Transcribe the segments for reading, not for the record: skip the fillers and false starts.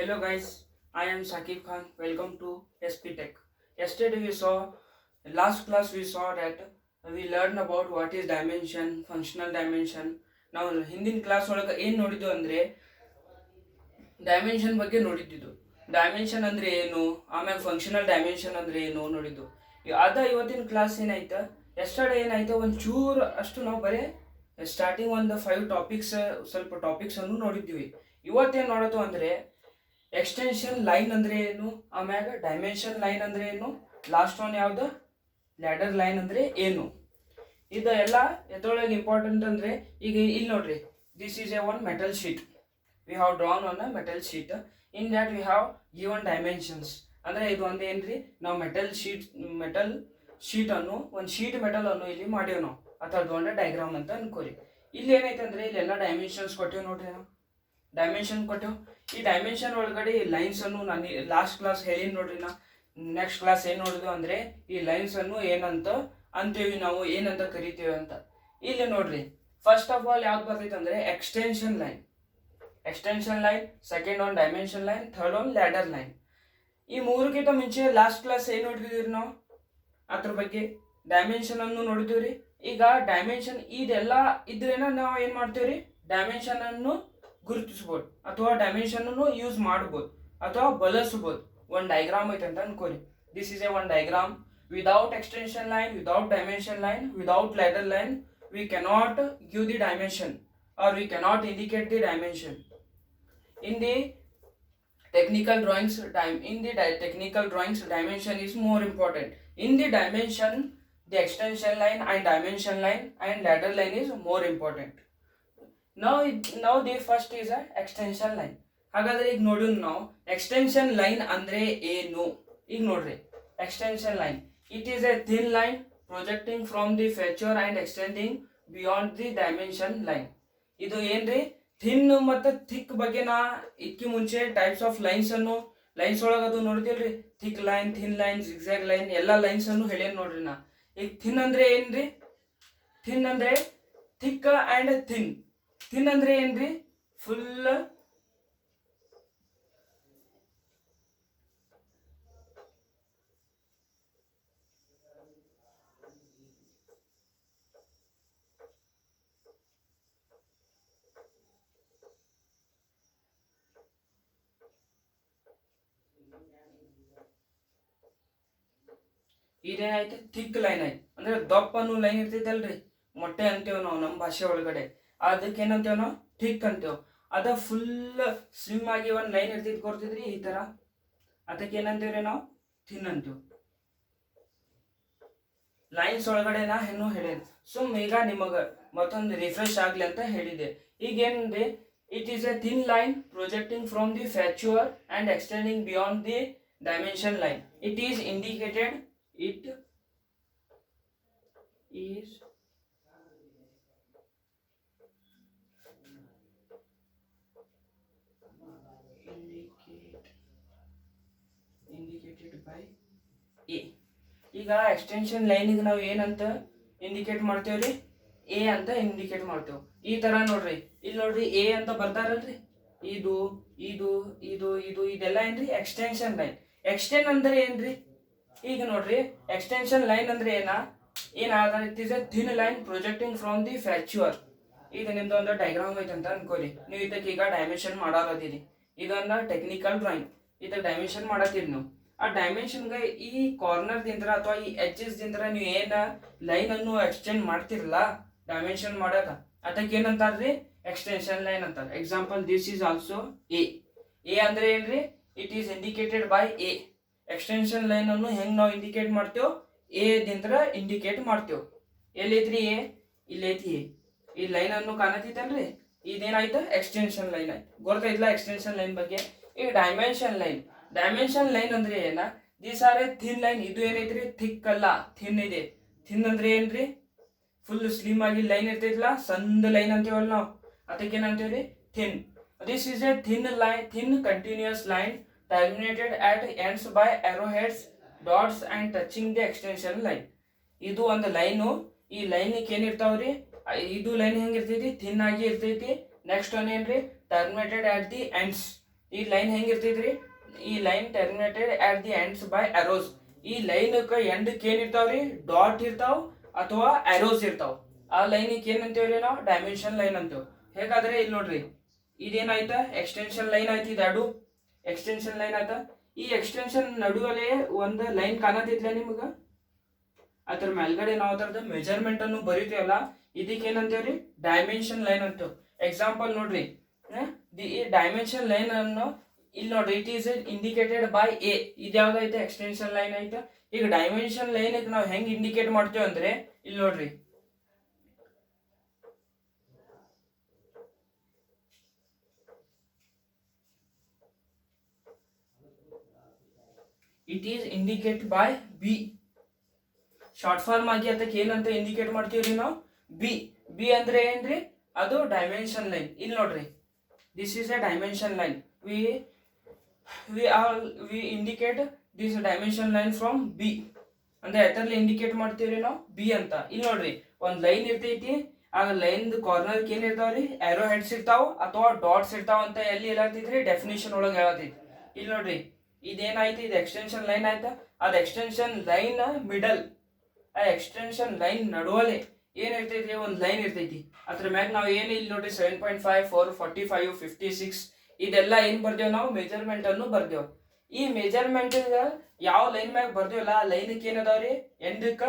Hello guys, I am Sakib Khan. Welcome to SP Tech. Yesterday last class we saw that we learned about what is dimension, functional dimension. ನಾವು ಹಿಂದಿನ class ಒಳಗೆ ಏನು ನೋಡಿದ್ವು ಅಂದರೆ dimension ಬಗ್ಗೆ ನೋಡಿದ್ದು. Dimension ಅಂದರೆ ಏನು, ಆಮೇಲೆ ಫಂಕ್ಷನಲ್ ಡೈಮೆನ್ಷನ್ ಅಂದರೆ ಏನು ನೋಡಿದ್ದು. ಇವತ್ತಿನ ಕ್ಲಾಸ್ ಏನಾಯ್ತು, ಎಸ್ಟರ್ಡೇ ಏನಾಯ್ತು ಒಂದು ಚೂರು ಅಷ್ಟು ನಾವು ಬರೀ ಸ್ಟಾರ್ಟಿಂಗ್ ಒಂದು 5 ಟಾಪಿಕ್ಸ್ ಸ್ವಲ್ಪ ಟಾಪಿಕ್ಸನ್ನು ನೋಡಿದ್ವಿ. ಇವತ್ತೇನು ನೋಡೋದು ಅಂದರೆ ಎಕ್ಸ್ಟೆನ್ಷನ್ ಲೈನ್ ಅಂದರೆ ಏನು, ಆಮ್ಯಾಗ ಡೈಮೆನ್ಷನ್ ಲೈನ್ ಅಂದರೆ ಏನು, ಲಾಸ್ಟ್ ಒನ್ ಯಾವುದು ಲ್ಯಾಡರ್ ಲೈನ್ ಅಂದರೆ ಏನು. ಇದು ಎಲ್ಲ ಎದ್ರೊಳಗೆ ಇಂಪಾರ್ಟೆಂಟ್ ಅಂದರೆ ಈಗ ಇಲ್ಲಿ ನೋಡ್ರಿ, this is A one metal sheet. We have drawn on a metal sheet. In that we have given dimensions. ಅಂದರೆ ಇದು ಒಂದು ಏನ್ರಿ, ನಾವು ಮೆಟಲ್ ಶೀಟನ್ನು ಒಂದು ಶೀಟ್ ಮೆಟಲನ್ನು ಇಲ್ಲಿ ಮಾಡೇವು ನಾವು, ಅಥವಾ ಒಂದು ಡೈಗ್ರಾಮ್ ಅಂತ ಅನ್ಕೋರಿ. ಇಲ್ಲಿ ಏನೈತೆ ಅಂದರೆ ಇಲ್ಲೆಲ್ಲ ಡೈಮೆನ್ಷನ್ಸ್ ಕೊಟ್ಟೇವೆ ನೋಡ್ರಿ, ನಾವು ಡೈಮೆನ್ಷನ್ ಕೊಟ್ಟೆವು. ಈ ಡೈಮೆನ್ಷನ್ ಒಳಗಡೆ ಈ ಲೈನ್ಸನ್ನು ನಾನು ಲಾಸ್ಟ್ ಕ್ಲಾಸ್ ಹೇಳೀನಿ ನೋಡ್ರಿ. ನೆಕ್ಸ್ಟ್ ಕ್ಲಾಸ್ ಏನು ನೋಡಿದ್ವು ಅಂದರೆ ಈ ಲೈನ್ಸನ್ನು ಏನಂತ ಅಂತೀವಿ, ನಾವು ಏನಂತ ಕರಿತೀವಿ ಅಂತ. ಇಲ್ಲಿ ನೋಡ್ರಿ, ಫಸ್ಟ್ ಆಫ್ ಆಲ್ ಯಾವ್ದು ಬರ್ತೈತೆ ಅಂದರೆ extension line. Second one dimension line, third one ladder line. ಈ ಮೂರಕ್ಕಿಂತ ಮುಂಚೆ ಲಾಸ್ಟ್ ಕ್ಲಾಸ್ ಏನು ನೋಡಿದ್ವಿ ನಾವು, ಅದ್ರ ಬಗ್ಗೆ ಡೈಮೆನ್ಷನ್ ಅನ್ನು ನೋಡಿದ್ವಿ. ಈಗ ಡೈಮೆನ್ಷನ್ ಇದೆಲ್ಲ ಇದ್ರೇನ ನಾವು ಏನು ಮಾಡ್ತೀವಿ, ಡೈಮೆನ್ಷನ್ ಅನ್ನು ಗುರುತಿಸ್ಬೋದು ಅಥವಾ ಡೈಮೆನ್ಷನ್ ಅನ್ನು ಯೂಸ್ ಮಾಡ್ಬೋದು ಅಥವಾ ಬಳಸ್ಬೋದು. ಒಂದು ಡೈಗ್ರಾಮ್ ಐತೆ ಅಂತ ಅನ್ಕೋರಿ. This is a one diagram. Without extension line, without dimension line, without ladder line, we cannot give the dimension or we cannot indicate the dimension. In the technical drawings, dimension is more important. In the dimension, the extension line and dimension line and ladder line is more important. Now the first is a extension line. ಹಾಗಾದ್ರೆ ಈಗ ನೋಡಿ ನಾವು extension line ಅಂದ್ರೆ ಏನು. ಈಗ ನೋಡ್ರಿ, extension line, it is a thin line projecting from the feature and extending beyond the dimension line. ಇದು ಏನ್ರಿ, ಥಿನ್ ಮತ್ತು ಥಿಕ್ ಬಗ್ಗೆ ನಾ ಇದಕ್ಕೆ ಮುಂಚೆ ಟೈಪ್ಸ್ ಆಫ್ ಲೈನ್ಸ್ ಒಳಗೆ ಅದು ನೋಡಿದಿಲ್ರಿ. Thick line, thin line, zigzag line, ಎಲ್ಲ ಲೈನ್ಸ್ ಅನ್ನು ಹೇಳೇನು ನೋಡ್ರಿ ನಾ. ಈಗ ಥಿನ್ ಅಂದ್ರೆ ಏನ್ರಿ, ಥಿನ್ ಅಂದ್ರೆ ಥಿಕ್ ಅಂಡ್ ಥಿನ್. ಥಿನ್ ಅಂದ್ರೆ ಏನ್ರಿ, ಫುಲ್ ಇದೇನಾಯ್ತು, ಥಿಕ್ ಲೈನ್ ಆಯ್ತು. ಅಂದ್ರೆ ದಪ್ಪ ಅನ್ನೋ ಲೈನ್ ಇರ್ತೈತಲ್ರಿ, ಮೊಟ್ಟೆ ಅಂತೇವ್ ನಾವು ನಮ್ಮ ಭಾಷೆ ಒಳಗಡೆ. ಅದಕ್ಕೆ ಏನಂತೇವ್ ನಾವು, ಥಿಕ್ ಅಂತೇವ್. ಅದ ಫುಲ್ ಸ್ಲಿಮ್ ಆಗಿ ಒಂದು ಲೈನ್ ಇರ್ತೈತಿ, ಕೊಡ್ತಿದ್ರಿ ಈ ತರ, ಅದಕ್ಕೆ ಏನಂತೇವ್ರಿ ನಾವು, ಥಿನ್ ಅಂತೇವ್. ಲೈನ್ಸ್ ಒಳಗಡೆ ನಾ ಹೆಣ್ಣು ಹೇಳಿದೆ. ಈಗ ನಿಮಗ ಮತ್ತೊಂದು ರಿಫ್ರೆಶ್ ಆಗ್ಲಿ ಅಂತ ಹೇಳಿದೆ. ಈಗ ಏನ್ರಿ, it is a thin line projecting from the feature and extending beyond the dimension line. It is indicated by A. ಈಗ ಎಕ್ಸ್ಟೆನ್ಷನ್ ಲೈನಿಗೆ ನಾವು ಏನಂತ ಇಂಡಿಕೇಟ್ ಮಾಡ್ತೇವ್ರಿ, ಎ ಅಂತ ಇಂಡಿಕೇಟ್ ಮಾಡ್ತೇವೆ. ಈ ತರ ನೋಡ್ರಿ, ಇಲ್ಲಿ ನೋಡ್ರಿ ಎ ಅಂತ ಬರ್ತಾರಲ್ರಿ, ಇದು ಇದು ಇದು ಇದು ಇದೆಲ್ಲ ಏನ್ರಿ ಎಕ್ಸ್ಟೆನ್ಷನ್ ಲೈನ್. ಎಕ್ಸ್ಟೆಂಡ್ ಅಂದ್ರೆ ಏನ್ರಿ, ಈಗ ನೋಡ್ರಿ ಎಕ್ಸ್ಟೆನ್ಷನ್ ಲೈನ್ ಅಂದ್ರೆ it is a thin line projecting from the feature. ಈಗ ನಿಮ್ದು ಒಂದು ಡೈಗ್ರಾಮ್ ಐತೆ ಅಂತ ಅನ್ಕೋರಿ, ನೀವು ಇದಕ್ಕೆ ಈಗ ಡೈಮೆನ್ಷನ್ ಮಾಡೋದಿರಿ. ಇದೊಂದು ಟೆಕ್ನಿಕಲ್ ಡ್ರಾಯಿಂಗ್, ಇದಕ್ಕೆ ಡೈಮೆನ್ಷನ್ ಮಾಡತ್ತೀರಿ ನೀವು. ಆ ಡೈಮೆನ್ಷನ್ಗೆ ಈ ಕಾರ್ನರ್ ದಿಂದ್ರ ಅಥವಾ ಈ ಎಡ್ಜಸ್ ದಿಂದ್ರ ನೀವು ಏನ ಲೈನ್ ಅನ್ನು ಎಕ್ಸ್ಟೆಂಡ್ ಮಾಡ್ತಿರಲ್ಲ ಡೈಮೆನ್ಷನ್ ಮಾಡಕ, ಅದಕ್ಕೆ ಏನಂತಾರ್ರಿ, ಎಕ್ಸ್ಟೆನ್ಷನ್ ಲೈನ್ ಅಂತಾರೆ. Example, this is also A. ಅಂದ್ರೆ ಏನ್ರಿ, it is indicated by A. Extension line ಅನ್ನು ಹೆಂಗ್ ನಾವು ಇಂಡಿಕೇಟ್ ಮಾಡ್ತೇವೆ, ಎ ದಿಂದ್ರ ಇಂಡಿಕೇಟ್ ಮಾಡ್ತೇವೆ. ಎಲ್ಲೈತ್ರಿ ಎ, ಇಲ್ಲೈತಿ ಎ. ಈ ಲೈನ್ ಅನ್ನು ಕಾಣತಿತ್ತಲ್ರಿ, ಇದೇನಾಯ್ತು, ಎಕ್ಸ್ಟೆನ್ಷನ್ ಲೈನ್ ಆಯ್ತು. ಗೊತ್ತೈತ್ಲ ಎಕ್ಸ್ಟೆನ್ಷನ್ ಲೈನ್ ಬಗ್ಗೆ. ಈಗ ಡೈಮೆನ್ಷನ್ ಲೈನ್ ಅಂದ್ರೆ ಏನ, these are a thin line. ಇದು ಏನೈತ್ರಿ, ಥಿಕ್ ಅಲ್ಲ, ಥಿನ್ ಇದೆ. ಥಿನ್ ಅಂದ್ರೆ ಏನ್ರಿ, ಫುಲ್ ಸ್ಲಿಮ್ ಆಗಿ ಲೈನ್ ಇರ್ತೈತಿಲ್ಲ, ಸಂದ ಲೈನ್ ಅಂತೀವಲ್ಲ ನಾವು, ಅದಕ್ಕೆ ಏನಂತೀವ್ರಿ, thin. This is a thin continuous line terminated at ends by arrowheads, dots and touching the extension line. ಇದು ಒಂದು ಲೈನು. ಈ ಲೈನಿಗೆ ಏನಿರ್ತಾವ್ರಿ, ಇದು ಲೈನ್ ಹೆಂಗಿರ್ತೈತಿ, ಥಿನ್ ಆಗಿ ಇರ್ತೈತಿ. ನೆಕ್ಸ್ಟ್ ಒನ್ ಏನ್ರಿ, ಟರ್ಮಿನೇಟೆಡ್ ಅಟ್ ದಿ ಎಂಡ್ಸ್. ಈ ಲೈನ್ ಹೆಂಗಿರ್ತೈತ್ರಿ, ಈ line terminated at the ends by arrows. ಈ ಲೈನ್ಕ ಎಂಡಕ್ಕೆ ಏನಿರ್ತಾವ್ರಿ, ಡಾಟ್ ಇರ್ತಾವ ಅಥವಾ ಅರೋಸ್ ಇರ್ತಾವ. ಆ ಲೈನಿಗೆ ಏನಂತೇವ್ರಿ ನಾವು ಡೈಮೆನ್ಷನ್ ಲೈನ್ ಅಂತೇವ್. ಹೇಗಾದ್ರೆ ಇಲ್ಲಿ ನೋಡ್ರಿ, ಇದೇನಾಯ್ತಾ ಎಕ್ಸ್ಟೆನ್ಷನ್ ಲೈನ್ ಆಯ್ತು, ಇದೆರಡು ಎಕ್ಸ್ಟೆನ್ಷನ್ ಲೈನ್ ಆಯ್ತಾ. ಈ ಎಕ್ಸ್ಟೆನ್ಷನ್ ನಡುವಲ್ಲೇ ಒಂದು ಲೈನ್ ಕಾಣತೈತ್ಲ ನಿಮ್ಗ, ಅದ್ರ ಮೇಲ್ಗಡೆ ನಾವು ಅದರದ ಮೆಜರ್ಮೆಂಟ್ ಅನ್ನು ಬರೀತೀವಲ್ಲ, ಇದಕ್ಕೆ ಏನಂತೇವ್ರಿ ಡೈಮೆನ್ಷನ್ ಲೈನ್ ಅಂತೇವ್. ಎಕ್ಸಾಂಪಲ್ ನೋಡ್ರಿ, ದಿ ಡೈಮೆನ್ಷನ್ ಲೈನ್ ಅನ್ನು ಇಲ್ಲಿ ನೋಡ್ರಿ, it is indicated by A. ಇದು ಯಾವ್ದೈತೆ ಎಕ್ಸ್ಟೆನ್ಷನ್ ಲೈನ್ ಐತೆ. ಈಗ ಡೈಮೆನ್ಷನ್ ಲೈನ್ ನಾವು ಹೆಂಗ್ ಇಂಡಿಕೇಟ್ ಮಾಡ್ತೇವೆ ಅಂದ್ರೆ ಇಲ್ಲಿ ನೋಡ್ರಿ, it is indicate by B. Short form ಆಗಿ ಅದಕ್ಕೆ ಏನಂತ ಇಂಡಿಕೇಟ್ ಮಾಡ್ತೀವ್ರಿ ನಾವು, ಬಿ. ಬಿ ಅಂದ್ರೆ ಏನ್ರಿ, ಅದು ಡೈಮೆನ್ಷನ್ ಲೈನ್. ಇಲ್ಲಿ ನೋಡ್ರಿ, this is a dimension line. We indicate this dimension line from B. ಅಂದ್ರೆ ಅದರಲ್ಲಿ ಇಂಡಿಕೇಟ್ ಮಾಡ್ತೀವ್ರಿ ನಾವು ಬಿ ಅಂತ. ಇಲ್ಲಿ ನೋಡ್ರಿ, ಒಂದ್ ಲೈನ್ ಇರ್ತೈತಿ, ಆ ಲೈನ್ ಕಾರ್ನರ್ ಏನ್ ಇರ್ತಾವ್ರಿ, ಆರೋ ಹೆಡ್ಸ್ ಇರ್ತಾವ ಅಥವಾ ಡಾಟ್ಸ್ ಇರ್ತಾವ ಅಂತ ಎಲ್ಲಿ ಹೇಳತೈತ್ರಿ, ಡೆಫಿನೇಷನ್ ಒಳಗೆ ಹೇಳತೈತಿ. ಇಲ್ಲಿ ನೋಡ್ರಿ, ಇದೇನಾಯ್ತು, ಇದು ಎಕ್ಸ್ಟೆನ್ಷನ್ ಲೈನ್ ಆಯ್ತಾ. ಅದ್ ಎಕ್ಸ್ಟೆನ್ಷನ್ ಲೈನ್ ಮಿಡಲ್, ಆ ಎಕ್ಸ್ಟೆನ್ಷನ್ ಲೈನ್ ನಡುವಲೆ ಏನ್ ಇರ್ತೈತಿ, ಒಂದ್ ಲೈನ್ ಇರ್ತೈತಿ. ಅದ್ರ ಮ್ಯಾಗ ನಾವು ಏನ್ ಇಲ್ಲಿ ನೋಡ್ರಿ 7.5, 4, 45, 56 ಇದೆಲ್ಲ ಏನ್ ಬರ್ದೇವ್ ನಾವು, ಮೆಜರ್ಮೆಂಟ್ ಅನ್ನು ಬರ್ದೇವ್. ಈ ಮೆಜರ್ಮೆಂಟ್ ಯಾವ ಲೈನ್ ಮ್ಯಾಗ ಬರ್ದೇವಲ್ಲ, ಆ ಲೈನ್ಗೆ ಏನದಾವ್ರಿ, ಎಂಡಕ್ಕ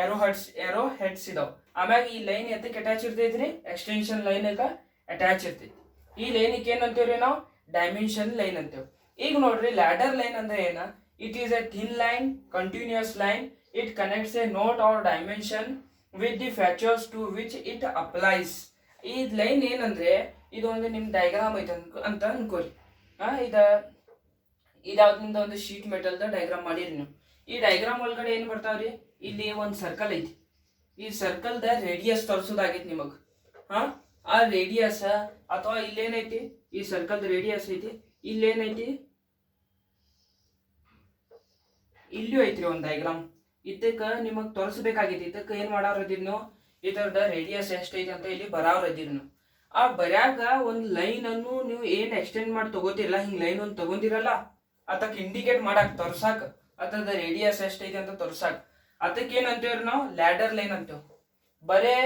ಆರೋ ಹೆಡ್ಸ್ ಇದಾವ್. ಆಮ್ಯಾಗ ಈ ಲೈನ್ ಎತ್ತಕ್ಕೆ ಅಟ್ಯಾಚ್ ಇರ್ತೈತ್ರಿ, ಎಕ್ಸ್ಟೆನ್ಷನ್ ಲೈನ್ ಅಟ್ಯಾಚ್ ಇರ್ತೈತಿ. ಈ ಲೈನಿಗೆ ಏನಂತೇವ್ರಿ ನಾವು ಡೈಮೆನ್ಷನ್ ಲೈನ್ ಅಂತೇವ್. ಈಗ ನೋಡ್ರಿ, ಲ್ಯಾಡರ್ ಲೈನ್ ಅಂದ್ರೆ ಏನ, it is a thin line, continuous line. It connects a note or dimension with the factors to which it applies. ಈ ಲೈನ್ ಏನಂದ್ರೆ, ಇದು ಒಂದು ನಿಮ್ ಡಯಾಗ್ರಾಮ್ ಐತೆ ಅಂತ ಅನ್ಕೋರಿ. ಇದಾವ್ದಿಂದ ಒಂದು ಶೀಟ್ ಮೆಟಲ್ದ ಡಯಾಗ್ರಾಮ್ ಮಾಡಿರಿ ನೀವು. ಈ ಡಯಾಗ್ರಾಮ್ ಒಳಗಡೆ ಏನ್ ಬರ್ತಾವ್ರಿ, ಇಲ್ಲಿ ಒಂದು ಸರ್ಕಲ್ ಐತಿ. ಈ ಸರ್ಕಲ್ದ ರೇಡಿಯಸ್ ತೋರಿಸೋದಾಗೈತಿ ನಿಮಗ್. ಆ ರೇಡಿಯಸ್ ಅಥವಾ ಇಲ್ಲೇನೈತಿ, ಈ ಸರ್ಕಲ್ದ ರೇಡಿಯಸ್ ಐತಿ, ಇಲ್ಲೇನೈತಿ, ಇಲ್ಲೂ ಐತ್ರಿ ಒಂದು ಡಯಾಗ್ರಾಮ್. ಇದಕ್ಕ ನಿಮಗ್ ತೋರಿಸ್ಬೇಕಾಗೈತಿ. ಇದಕ್ಕ ಏನ್ ಮಾಡಾರ ಇದೀರಿ ನೀವು, ಇದರದ ರೇಡಿಯಸ್ ಎಷ್ಟೈತಿ ಅಂತ ಇಲ್ಲಿ ಬರಾವ್ರ ಇದೀರಿ ನೀವು. ಆ ಬರ್ಯಾಗ ಒಂದ್ ಲೈನ್ ಅನ್ನು ನೀವು ಏನ್ ಎಕ್ಸ್ಟೆಂಡ್ ಮಾಡಿ ತಗೋತಿರಲ್ಲ, ಹಿಂಗ್ ಲೈನ್ ಒಂದು ತಗೊಂಡಿರಲ್ಲ, ಅದಕ್ಕೆ ಇಂಡಿಕೇಟ್ ಮಾಡಾಕ್ ತೋರ್ಸಾಕ್, ಅದ್ರದ ರೇಡಿಯಸ್ ಎಷ್ಟೈತಿ ಅಂತ ತೋರ್ಸಾಕ್, ಅದಕ್ಕೆ ಏನ್ ಅಂತೇವ್ರಿ ನಾವು ಲ್ಯಾಡರ್ ಲೈನ್ ಅಂತೇವ್. ಬರೇ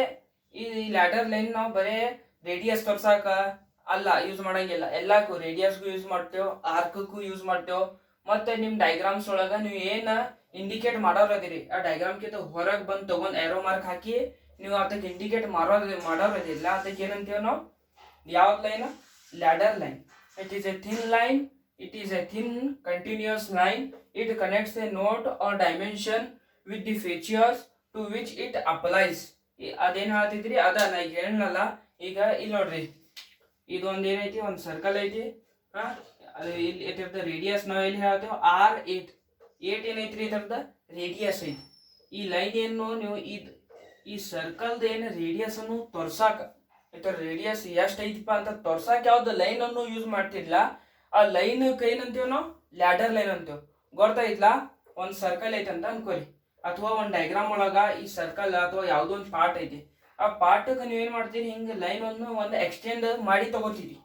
ಈ ಲ್ಯಾಡರ್ ಲೈನ್ ನಾವು ಬರೇ ರೇಡಿಯಸ್ ತೋರ್ಸಾಕ ಅಲ್ಲ ಯೂಸ್ ಮಾಡಂಗಿಲ್ಲ, ಎಲ್ಲಾಕು ರೇಡಿಯಸ್ಗೂ ಯೂಸ್ ಮಾಡ್ತೇವ್, ಆರ್ಕಕ್ಕೂ ಯೂಸ್ ಮಾಡ್ತೇವ್. ಮತ್ತೆ ನಿಮ್ ಡಯಾಗ್ರಾಮ್ಸ್ ಒಳಗ ನೀವು ಏನ ಇಂಡಿಕೇಟ್ ಮಾಡೋರ್ ಅದಿರಿ, ಆ ಡಯಾಗ್ರಾಮ್ ಕಿಂತ ಹೊರಗೆ ಬಂದು ತಗೊಂಡ್ ಏರೋ ಮಾರ್ಕ್ ಹಾಕಿ ನೀವು ಅದಕ್ಕೆ ಇಂಡಿಕೇಟ್ ಮಾಡೋರ್ ಅದಿಲ್ಲ, ಅದಕ್ಕೆ ಏನಂತೀವಿ ನಾವು, ಯಾವ line, ladder line. It is a thin line, it is a thin continuous line. It connects a node or dimension with the features to which it applies. ಅದೇನ್ ಹೇಳ್ತಿದ್ರಿ ಅದ ನಾ ಈಗ ಹೇಳಲ್ಲ. ಈಗ ಇಲ್ಲಿ ನೋಡ್ರಿ, ಇದು ಒಂದ್ ಏನೈತಿ, ಒಂದ್ ಸರ್ಕಲ್ ಐತಿ. ಅದು ಇಲ್ಲಿ ಇದರದ ರೇಡಿಯಸ್ ನಾವು ಎಲ್ಲಿ ಹೇಳ್ತೇವೆ, R8 ಏನೈತ್ರಿ, ಇದರದ ರೇಡಿಯಸ್ ಐತಿ. ಈ ಲೈನ್ ಏನು ನೀವು ಈ ಸರ್ಕಲ್ದ ಏನು ರೇಡಿಯಸ್ ಅನ್ನು ತೋರ್ಸಾಕ, ಇದರ ರೇಡಿಯಸ್ ಎಷ್ಟ್ ಐತಿಪ್ಪ ಅಂತ ತೋರ್ಸಾಕ ಯಾವ್ದು ಲೈನ್ ಅನ್ನು ಯೂಸ್ ಮಾಡ್ತಿರ್ಲ, ಆ ಲೈನ್ ಏನಂತೀವಿ ನಾವು, ಲ್ಯಾಡರ್ ಲೈನ್ ಅಂತೇವ್. ಗೊತ್ತಾಯ್ತಲ್ಲ, ಒಂದ್ ಸರ್ಕಲ್ ಐತೆ ಅಂತ ಅನ್ಕೋರಿ, ಅಥವಾ ಒಂದ್ ಡಯಾಗ್ರಾಮ್ ಒಳಗ ಈ ಸರ್ಕಲ್ ಅಥವಾ ಯಾವ್ದೋ ಒಂದು ಪಾರ್ಟ್ ಐತಿ. ಆ ಪಾರ್ಟ್ಗೆ ನೀವೇನ್ ಮಾಡ್ತೀರಿ, ಹಿಂಗ ಲೈನ್ ಅನ್ನು ಒಂದು ಎಕ್ಸ್ಟೆಂಡ್ ಮಾಡಿ ತಗೋತೀರಿ.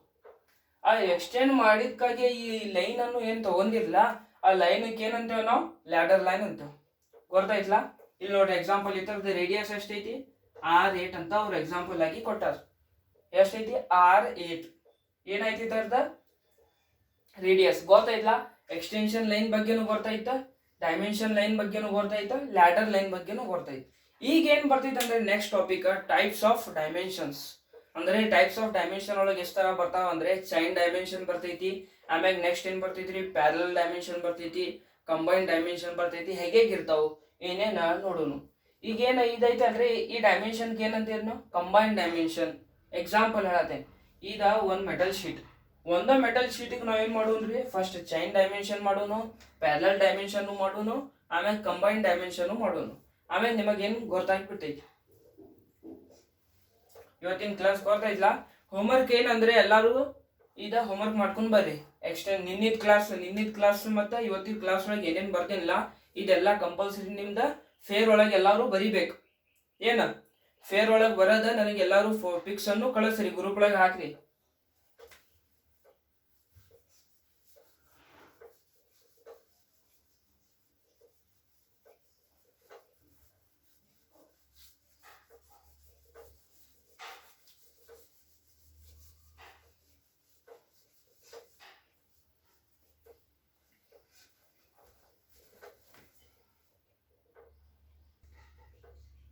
ಆ ಎಕ್ಸ್ಟೆಂಡ್ ಮಾಡಿದ್ಕಾಗೆ ಈ ಲೈನ್ ಅನ್ನು ಏನ್ ತಗೊಂಡಿರ್ಲ, ಆ ಲೈನ್ಗೆ ಏನಂತೇವ್ ನಾವು, ಲ್ಯಾಡರ್ ಲೈನ್ ಅಂತೇವ್. ಗೊತ್ತಾಯ್ತಲ್ಲ. ಇಲ್ಲಿ ನೋಡ್ರಿ, ಎಕ್ಸಾಂಪಲ್ ಇತರದ ರೇಡಿಯಸ್ ಎಷ್ಟೈತಿ, R8 ಅಂತ ಅವ್ರು ಎಕ್ಸಾಂಪಲ್ ಆಗಿ ಕೊಟ್ಟಾರ. ಎಷ್ಟೈತಿ, R8 ಏನೈತಿ ಇದರದ ರೇಡಿಯಸ್. ಗೊತ್ತಾಯ್ತಲ್ಲ. ಎಕ್ಸ್ಟೆನ್ಷನ್ ಲೈನ್ ಬಗ್ಗೆನೂ ಗೊತ್ತಾಯ್ತ, ಡೈಮೆನ್ಷನ್ ಲೈನ್ ಬಗ್ಗೆನೂ ಗೊತ್ತಾಯ್ತ, ಲ್ಯಾಡರ್ ಲೈನ್ ಬಗ್ಗೆನೂ ಗೊತ್ತಾಯ್ತು. ಈಗ ಏನ್ ಬರ್ತೈತೆ ಅಂದ್ರೆ next topic, types of dimensions. ಅಂದ್ರೆ ಟೈಪ್ಸ್ ಆಫ್ ಡೈಮೆನ್ಷನ್ ಒಳಗೆ ಎಷ್ಟು ತರ ಬರ್ತಾವ ಅಂದ್ರೆ, ಚೈನ್ ಡೈಮೆನ್ಷನ್ ಬರ್ತೈತಿ, ಆಮ್ಯಾಗ ನೆಕ್ಸ್ಟ್ ಏನ್ ಬರ್ತೈತ್ರಿ, ಪ್ಯಾರಲಲ್ ಡೈಮೆನ್ಷನ್ ಬರ್ತೈತಿ, ಕಂಬೈನ್ ಡೈಮೆನ್ಷನ್ ಬರ್ತೈತಿ. ಹೇಗಿರ್ತಾವ ಏನೇನ ನೋಡೋಣ. ಈಗ ಏನ ಇದೈತೆ ಅಂದ್ರೆ, ಈ ಡೈಮೆನ್ಷನ್ ಏನಂತೀರಿ ನಾವು, ಕಂಬೈನ್ ಡೈಮೆನ್ಷನ್. ಎಕ್ಸಾಂಪಲ್ ಹೇಳತ್ತೇನೆ, ಈಗ ಒಂದ್ ಮೆಟಲ್ ಶೀಟ್, ಒಂದ ಮೆಟಲ್ ಶೀಟಿಗೆ ನಾವ್ ಏನ್ ಮಾಡೋಣ್ರಿ, ಫಸ್ಟ್ ಚೈನ್ ಡೈಮೆನ್ಷನ್ ಮಾಡೋನು, ಪ್ಯಾರಲಲ್ ಡೈಮೆನ್ಷನ್ ಮಾಡೋನು, ಆಮೇಲೆ ಕಂಬೈನ್ ಡೈಮೆನ್ಷನ್ ಮಾಡೋನು. ಆಮೇಲೆ ನಿಮಗೇನ್ ಗೊತ್ತಾಗ್ಬಿಟ್ಟೈತಿ, ಇವತ್ತಿನ ಕ್ಲಾಸ್ ಗೊತ್ತಾಯ್ತಲ್ಲ. ಹೋಮ್ವರ್ಕ್ ಏನಂದ್ರೆ ಎಲ್ಲಾರು ಈಗ ಹೋಮ್ವರ್ಕ್ ಮಾಡ್ಕೊಂಡ್ ಬರ್ರಿ. ನಿನ್ನಿದ್ ಕ್ಲಾಸ್ ಮತ್ತೆ ಇವತ್ತಿನ ಕ್ಲಾಸ್ ಒಳಗೆ ಏನೇನ್ ಬರ್ದಿಲ್ಲ ಇದೆಲ್ಲ ಕಂಪಲ್ಸರಿ ನಿಮ್ದ ಫೇರ್ ಒಳಗೆ ಎಲ್ಲಾರು ಬರಿಬೇಕು. ಏನ ಫೇರ್ ಒಳಗೆ ಬರೋದ ನನಗೆ ಎಲ್ಲಾರು ಪಿಕ್ಸ್ ಅನ್ನು ಕಳಿಸ್ರಿ, ಗ್ರೂಪ್ ಒಳಗೆ ಹಾಕ್ರಿ.